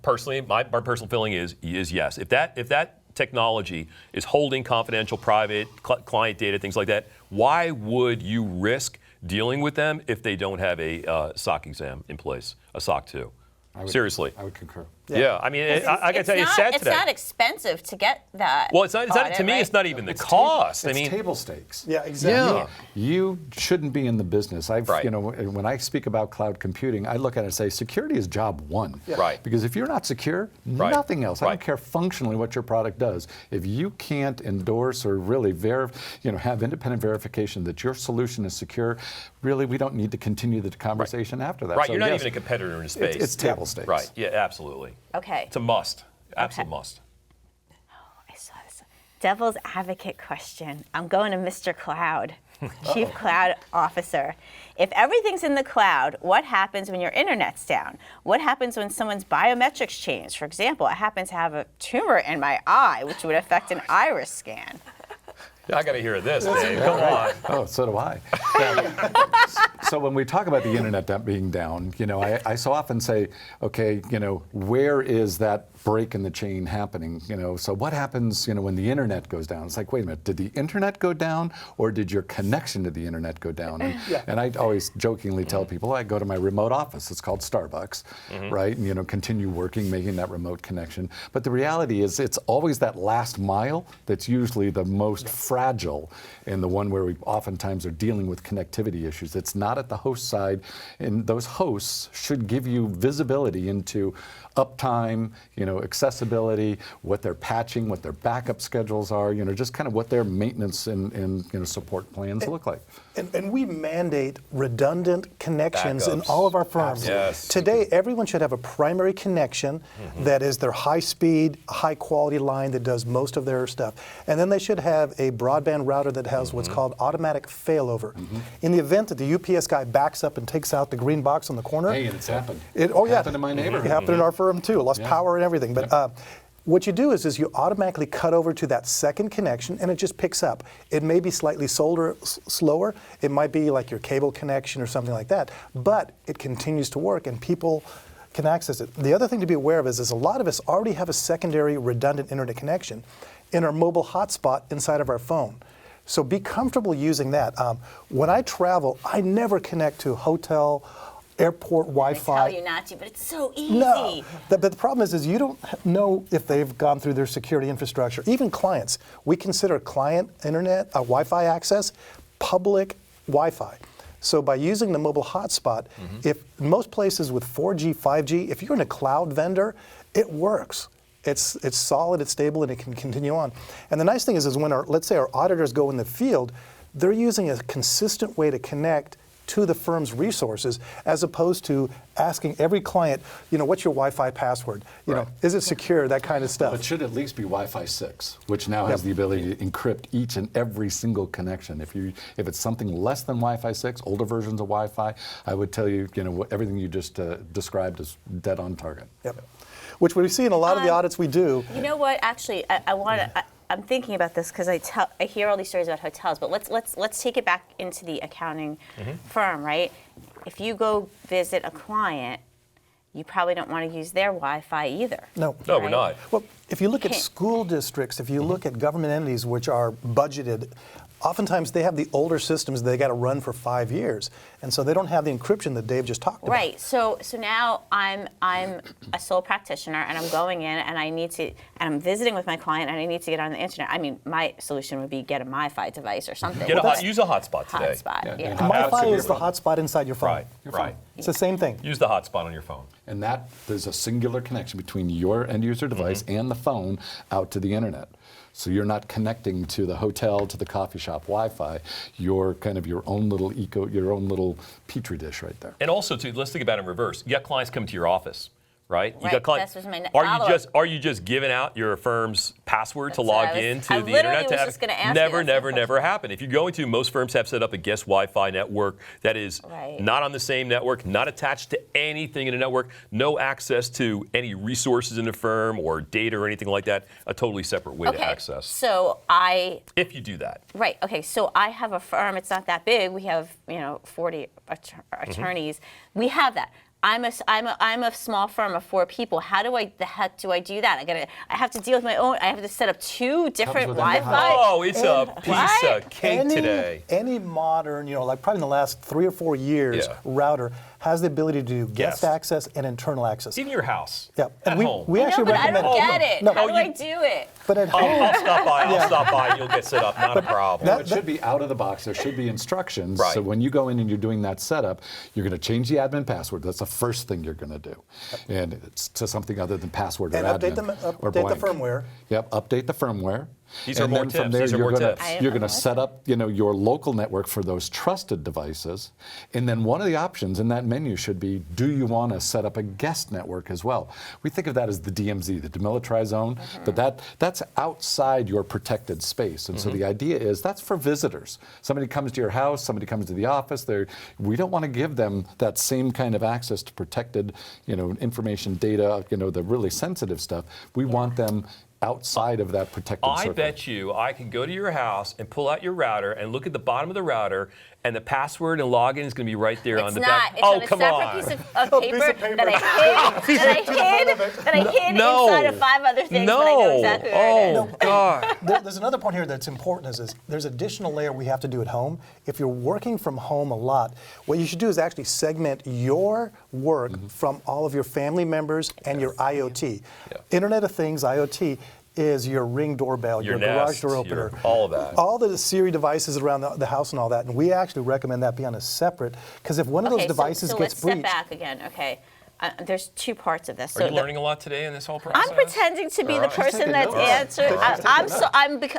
Personally, my personal feeling is yes. If that technology is holding confidential, private client data, things like that, why would you risk dealing with them if they don't have a SOC exam in place, a SOC 2? Seriously. I would concur. Yeah, I mean, I got to tell you, it's sad today. It's not expensive to get that. Well, it's not. To me, right? it's not even the cost. It's I mean, table stakes. Yeah, exactly. Yeah. You shouldn't be in the business. Right. When I speak about cloud computing, I look at it and say security is job one. Right. Because if you're not secure, Right. nothing else. I Right. don't care functionally what your product does. If you can't endorse or really have independent verification that your solution is secure, really we don't need to continue the conversation after that. right? So You're not yes, even a competitor in the space. It's table stakes. Right. Yeah. Absolutely. Okay. It's a must. Absolute must. I saw this. Devil's advocate question. I'm going to Mr. Cloud. Chief Cloud Officer. If everything's in the cloud, what happens when your internet's down? What happens when someone's biometrics change? For example, I happen to have a tumor in my eye, which would affect an iris scan. I got to hear this, Dave. Come on. Oh, so do I. So when we talk about the internet being down, I so often say, okay, where is that break in the chain happening? So what happens, when the internet goes down? It's like, wait a minute, did the internet go down, or did your connection to the internet go down? And I always jokingly tell people, I go to my remote office. It's called Starbucks, right? And continue working, making that remote connection. But the reality is, it's always that last mile that's usually the most fragile, and the one where we oftentimes are dealing with connectivity issues. It's not at the host side, and those hosts should give you visibility into uptime, accessibility, what their patching, what their backup schedules are, just kind of what their maintenance and support plans look like. And we mandate redundant connections in Backups. all of our firms. Yes. Today, everyone should have a primary connection that is their high-speed, high-quality line that does most of their stuff. And then they should have a broadband router that has what's called automatic failover. In the event that the UPS guy backs up and takes out the green box on the corner. Hey, and it's happened. It happened in my neighborhood. It happened in our firm too. Lost power and everything. But what you do is you automatically cut over to that second connection, and it just picks up. It may be slightly slower. It might be like your cable connection or something like that. But it continues to work, and people can access it. The other thing to be aware of is a lot of us already have a secondary redundant internet connection in our mobile hotspot inside of our phone. So be comfortable using that. When I travel, I never connect to hotel, airport Wi-Fi. I tell you not to, but it's so easy. No, but the problem is you don't know if they've gone through their security infrastructure. Even clients, we consider client internet, Wi-Fi access, public Wi-Fi. So by using the mobile hotspot, if most places with 4G, 5G, if you're in a cloud vendor, it works. It's solid, it's stable, and it can continue on. And the nice thing is when let's say our auditors go in the field, they're using a consistent way to connect to the firm's resources, as opposed to asking every client, what's your Wi-Fi password? Is it secure? That kind of stuff. It should at least be Wi-Fi 6, which now has the ability to encrypt each and every single connection. If it's something less than Wi-Fi 6, older versions of Wi-Fi, I would tell you, everything you just described is dead on target. Yep. Which we see in a lot of the audits we do. You know what? Actually, I want to. I'm thinking about this because I hear all these stories about hotels, but let's take it back into the accounting firm, right? If you go visit a client, you probably don't want to use their Wi-Fi either. No, No, we're not. Well, if you look at school districts, if you look at government entities which are budgeted, oftentimes they have the older systems that they got to run for 5 years, and so they don't have the encryption that Dave just talked about. Right. So now I'm a sole practitioner, and I'm going in, and I'm visiting with my client, and I need to get on the internet. I mean, my solution would be get a MiFi device or something. Use a hotspot today. Hotspot. Yeah. Wi-Fi is the hotspot inside your phone. Right. It's the same thing. Use the hotspot on your phone. And there's a singular connection between your end user device and the phone out to the internet. So you're not connecting to the hotel, to the coffee shop Wi-Fi. You're kind of your own little petri dish right there. And also, too, let's think about it in reverse. You got clients coming to your office, right? You Right, got clients. that was my Are you just giving out your firm's password to That's what log I was- into I the literally internet? was just gonna ask you that same Never question. happen. If you're going to, most firms have set up a guest Wi-Fi network that is Right. not on the same network, not attached to anything in a network, no access to any resources in the firm or data or anything like that. A totally separate way to access. So If you do that. Right. Okay. So I have a firm. It's not that big. We have 40 attorneys. We have that. I'm a small firm of 4 people. The heck do I do that? I have to deal with my own. I have to set up 2 different within the Wi-Fi. Oh, it's a piece What? of cake today. Any modern, like probably in the last 3 or 4 years, Yeah. router has the ability to do guest Yes. access and internal access. Even your house. Yeah, At and we home. we I know, actually but I recommend. don't get it. No, How do I do it? but at home, I'll stop by. I'll stop by. You'll get set up. Not a problem. that- It should be out of the box. There should be instructions. Right. So when you go in and you're doing that setup, you're going to change the admin password. That's the first thing you're going to do. And it's to something other than password or And admin update or the blank. firmware. Yep, update the firmware. These are and more then from tips. there, These are more tips. you're going to set up, your local network for those trusted devices. And then one of the options in that menu should be, do you want to set up a guest network as well? We think of that as the DMZ, the demilitarized zone, but that's outside your protected space. And so the idea is that's for visitors. Somebody comes to your house, somebody comes to the office. We don't want to give them that same kind of access to protected, information, data, the really sensitive stuff. We want them outside of that protected circle. I bet you I can go to your house and pull out your router and look at the bottom of the router, and the password and login is going to be right there on the back. It's Oh, on a come separate on. piece of paper that I hid No. inside of 5 other things, No. but I know exactly where it is. Oh, God. There's another point here that's important is there's additional layer we have to do at home. If you're working from home a lot, what you should do is actually segment your work from all of your family members and your IoT. Yeah. Internet of Things, IoT, is your Ring doorbell, your garage Nest, door opener, all of that. all the Siri devices around the house and all that. And we actually recommend that be on a separate, because if one of those devices so gets let's breached, step back again. Okay, there's 2 parts of this. Are you learning a lot today in this whole process? I'm pretending to be All the right. person taking that's notes. answered.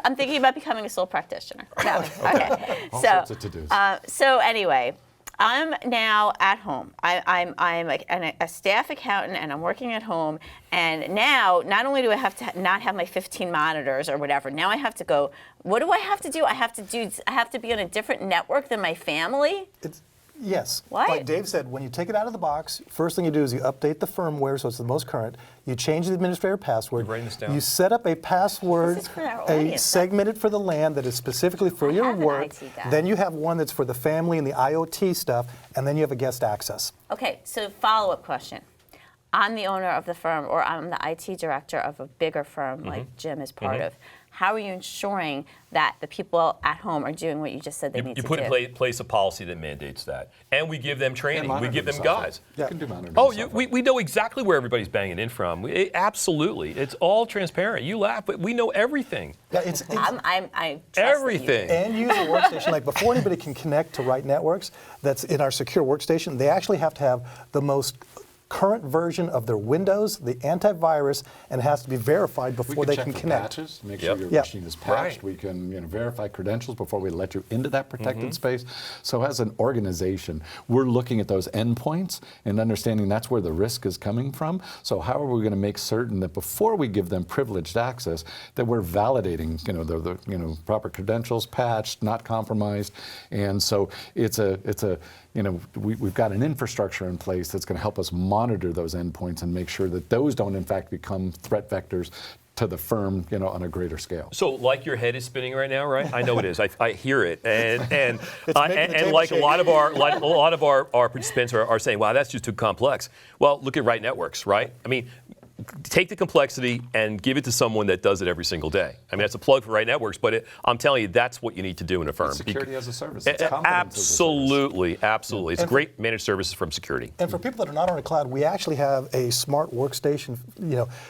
I'm thinking about becoming a sole practitioner. No, okay. All sorts of to-dos. So anyway, I'm now at home. I'm a staff accountant, and I'm working at home. And now, not only do I have to not have my 15 monitors or whatever, now I have to go. What do I have to do? I have to be on a different network than my family. yes. What? Like Dave said, when you take it out of the box, first thing you do is you update the firmware so it's the most current. You change the administrator password. You're writing this down. You set up a password, This is for our a audience. segmented for the LAN that is specifically for I your have an work. IT guy. Then you have one that's for the family and the IoT stuff, and then you have a guest access. Okay, so follow-up question. I'm the owner of the firm, or I'm the IT director of a bigger firm like Jim is part of. How are you ensuring that the people at home are doing what you just said they need to You do? put in place a policy that mandates that. And we give them training. We give them guides. You can do monitoring. Oh, software. we know exactly where everybody's banging in from. Absolutely. It's all transparent. You laugh, but we know everything. Yeah, it's I trust that you do. Everything. and use a workstation. Like before anybody can connect to Right Networks, that's in our secure workstation, they actually have to have the most current version of their Windows, the antivirus, and it has to be verified before they can check for connect. patches, make Yep. sure your Yep. machine is patched. Right. We can verify credentials before we let you into that protected space. So as an organization, we're looking at those endpoints and understanding that's where the risk is coming from. So how are we going to make certain that before we give them privileged access, that we're validating the proper credentials, patched, not compromised, and so we've got an infrastructure in place that's going to help us monitor those endpoints and make sure that those don't in fact become threat vectors to the firm, on a greater scale. So, like your head is spinning right now, right? I know it is. I hear it, and making the table like shake. a lot of our participants are saying, "Wow, that's just too complex." Well, look at Right Networks, right? I mean, take the complexity and give it to someone that does it every single day. I mean, that's a plug for Right Networks, but I'm telling you, that's what you need to do in a firm. Security as a service. It's confidence as a service. Absolutely. It's great managed services from security. And for people that are not on the cloud, we actually have a smart workstation,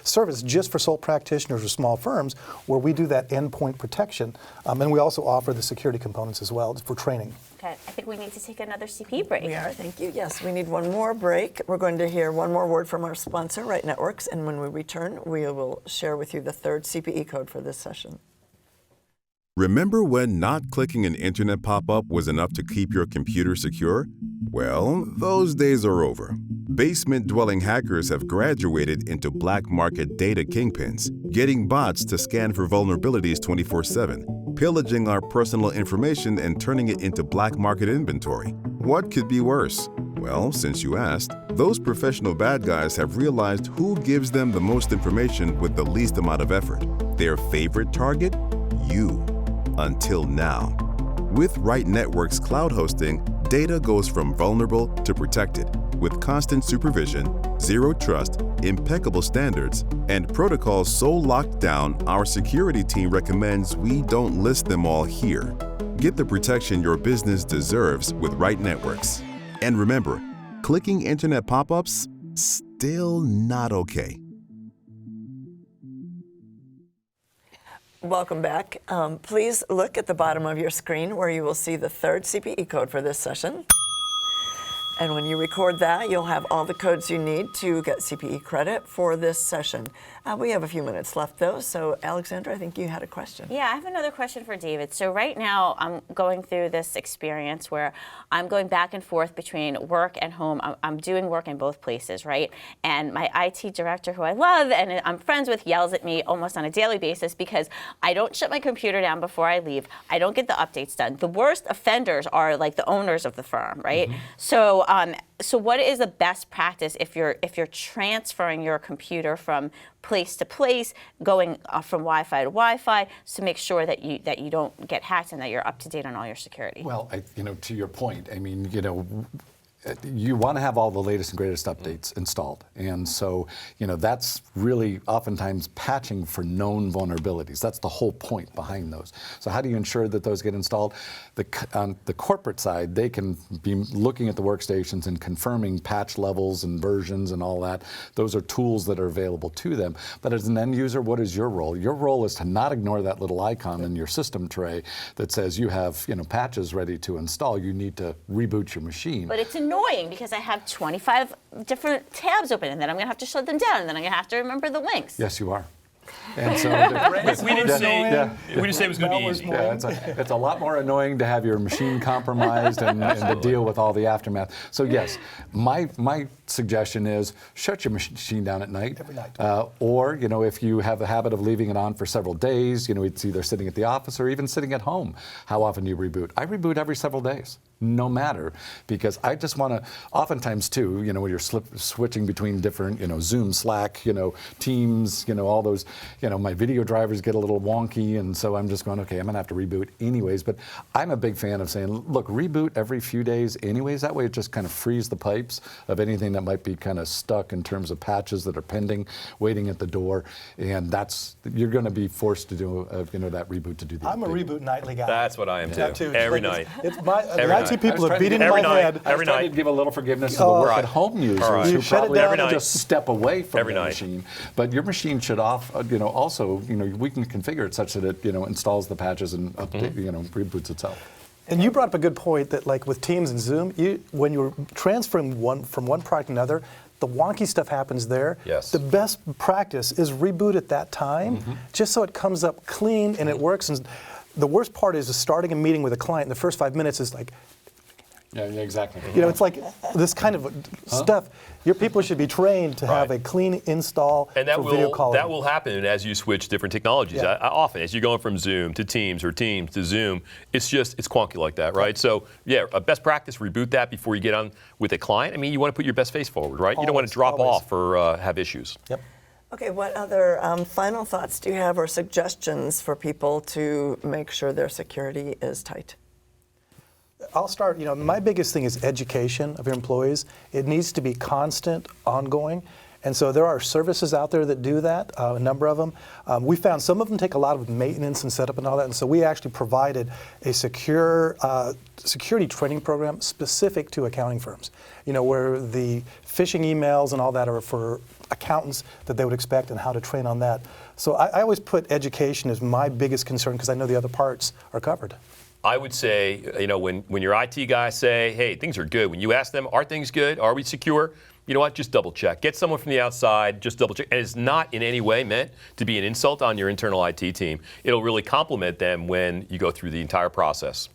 service just for sole practitioners or small firms, where we do that endpoint protection, and we also offer the security components as well for training. Okay, I think we need to take another CP break. We are, thank you. Yes, we need one more break. We're going to hear one more word from our sponsor, Right Networks, and when we return, we will share with you the 3rd CPE code for this session. Remember when not clicking an internet pop-up was enough to keep your computer secure? Well, those days are over. Basement-dwelling hackers have graduated into black market data kingpins, getting bots to scan for vulnerabilities 24/7, pillaging our personal information and turning it into black market inventory. What could be worse? Well, since you asked, those professional bad guys have realized who gives them the most information with the least amount of effort. Their favorite target? You. Until now. With Right Networks cloud hosting, data goes from vulnerable to protected, with constant supervision, zero trust, impeccable standards, and protocols so locked down our security team recommends we don't list them all here. Get the protection your business deserves with Right Networks. And remember, clicking internet pop-ups, still not okay. Welcome back. Please look at the bottom of your screen where you will see the 3rd CPE code for this session. And when you record that, you'll have all the codes you need to get CPE credit for this session. We have a few minutes left, though. So, Alexandra, I think you had a question. Yeah, I have another question for David. So right now, I'm going through this experience where I'm going back and forth between work and home. I'm doing work in both places, right? And my IT director, who I love and I'm friends with, yells at me almost on a daily basis because I don't shut my computer down before I leave. I don't get the updates done. The worst offenders are like the owners of the firm, right? So, so what is the best practice if you're transferring your computer from place to place, going from Wi-Fi to Wi-Fi, to make sure that you don't get hacked and that you're up to date on all your security? Well, to your point, I mean, you want to have all the latest and greatest updates installed. And so, that's really oftentimes patching for known vulnerabilities. That's the whole point behind those. So how do you ensure that those get installed? On the corporate side, they can be looking at the workstations and confirming patch levels and versions and all that. Those are tools that are available to them. But as an end user, what is your role? Your role is to not ignore that little icon in your system tray that says you have, patches ready to install. You need to reboot your machine. But it's annoying because I have 25 different tabs open, and then I'm going to have to shut them down, and then I'm going to have to remember the links. Yes, you are. And so we didn't say it was going to be easy. Yeah, it's a lot more annoying to have your machine compromised and to deal with all the aftermath. So yes, my suggestion is shut your machine down at night. Every night. Or if you have the habit of leaving it on for several days, it's either sitting at the office or even sitting at home. How often do you reboot? I reboot every several days. No matter, because I just want to, oftentimes too, when you're switching between different, Zoom, Slack, Teams, all those, my video drivers get a little wonky, and so I'm just going, okay, I'm going to have to reboot anyways. But I'm a big fan of saying, look, reboot every few days anyways. That way it just kind of frees the pipes of anything that might be kind of stuck in terms of patches that are pending, waiting at the door, and you're going to be forced to do, that reboot to do that. I'm a reboot nightly guy. That's what I am too. Every night. It's my Every night. IT people are beating my head. I was trying to give a little forgiveness to the work-at-home users who You shut it probably down have to just step away from Every the night. machine. But your machine should also, we can configure it such that it, installs the patches and update, reboots itself. And you brought up a good point that, like with Teams and Zoom, when you're transferring from one product to another, the wonky stuff happens there. Yes. The best practice is reboot at that time, just so it comes up clean and it works. And the worst part is starting a meeting with a client in the first 5 minutes is like, Yeah, exactly. it's like this kind of stuff. Your people should be trained to have a clean install And that for video calling. that will happen as you switch different technologies. Yeah. Often, as you're going from Zoom to Teams or Teams to Zoom, it's clunky like that, right? So, a best practice, reboot that before you get on with a client. I mean, you want to put your best face forward, right? You don't want to drop Always. off or have issues. Yep. Okay, what other final thoughts do you have or suggestions for people to make sure their security is tight? I'll start, my biggest thing is education of your employees. It needs to be constant, ongoing. And so there are services out there that do that, a number of them. We found some of them take a lot of maintenance and setup and all that. And so we actually provided a security training program specific to accounting firms, where the phishing emails and all that are for accountants that they would expect and how to train on that. So I always put education as my biggest concern because I know the other parts are covered. I would say, when your IT guys say, hey, things are good, when you ask them, are things good? Are we secure? You know what? Just double check. Get someone from the outside, just double check. And it's not in any way meant to be an insult on your internal IT team. It'll really compliment them when you go through the entire process.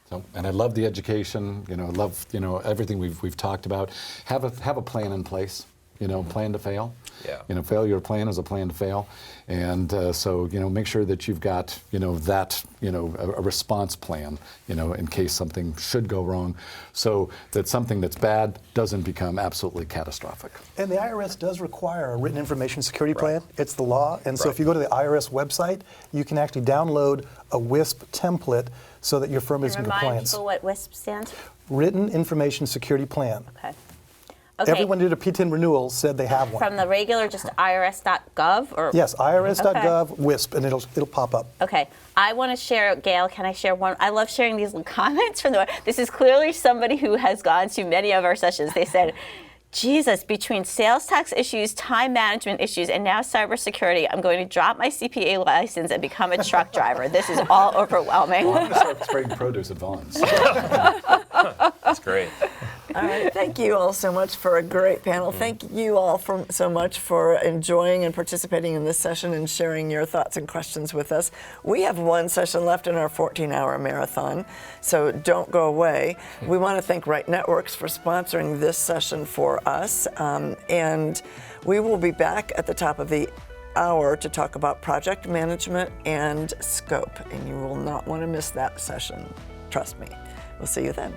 So, and I love the education, I love, everything we've talked about. Have a plan in place, plan to fail. Yeah. Failure plan is a plan to fail. And so, make sure that you've got, a response plan, in case something should go wrong, so that something that's bad doesn't become absolutely catastrophic. And the IRS does require a written information security plan. It's the law. And so if you go to the IRS website, you can actually download a WISP template so that your firm is in Remind compliance. people what WISP stands. Written information security plan. Okay. Everyone who did a P10 renewal said they have one. From the regular, just irs.gov? Or? Yes, irs.gov, WISP, and it'll pop up. Okay. I want to share, Gail, can I share one? I love sharing these little comments from this is clearly somebody who has gone to many of our sessions. They said, Jesus, between sales tax issues, time management issues, and now cybersecurity, I'm going to drop my CPA license and become a truck driver. This is all overwhelming. Well, I'm going to start spraying produce at Vaughn's. That's great. All right, thank you all so much for a great panel. Thank you all so much for enjoying and participating in this session and sharing your thoughts and questions with us. We have one session left in our 14-hour marathon, so don't go away. We want to thank Right Networks for sponsoring this session for us, and we will be back at the top of the hour to talk about project management and scope, and you will not want to miss that session. Trust me. We'll see you then.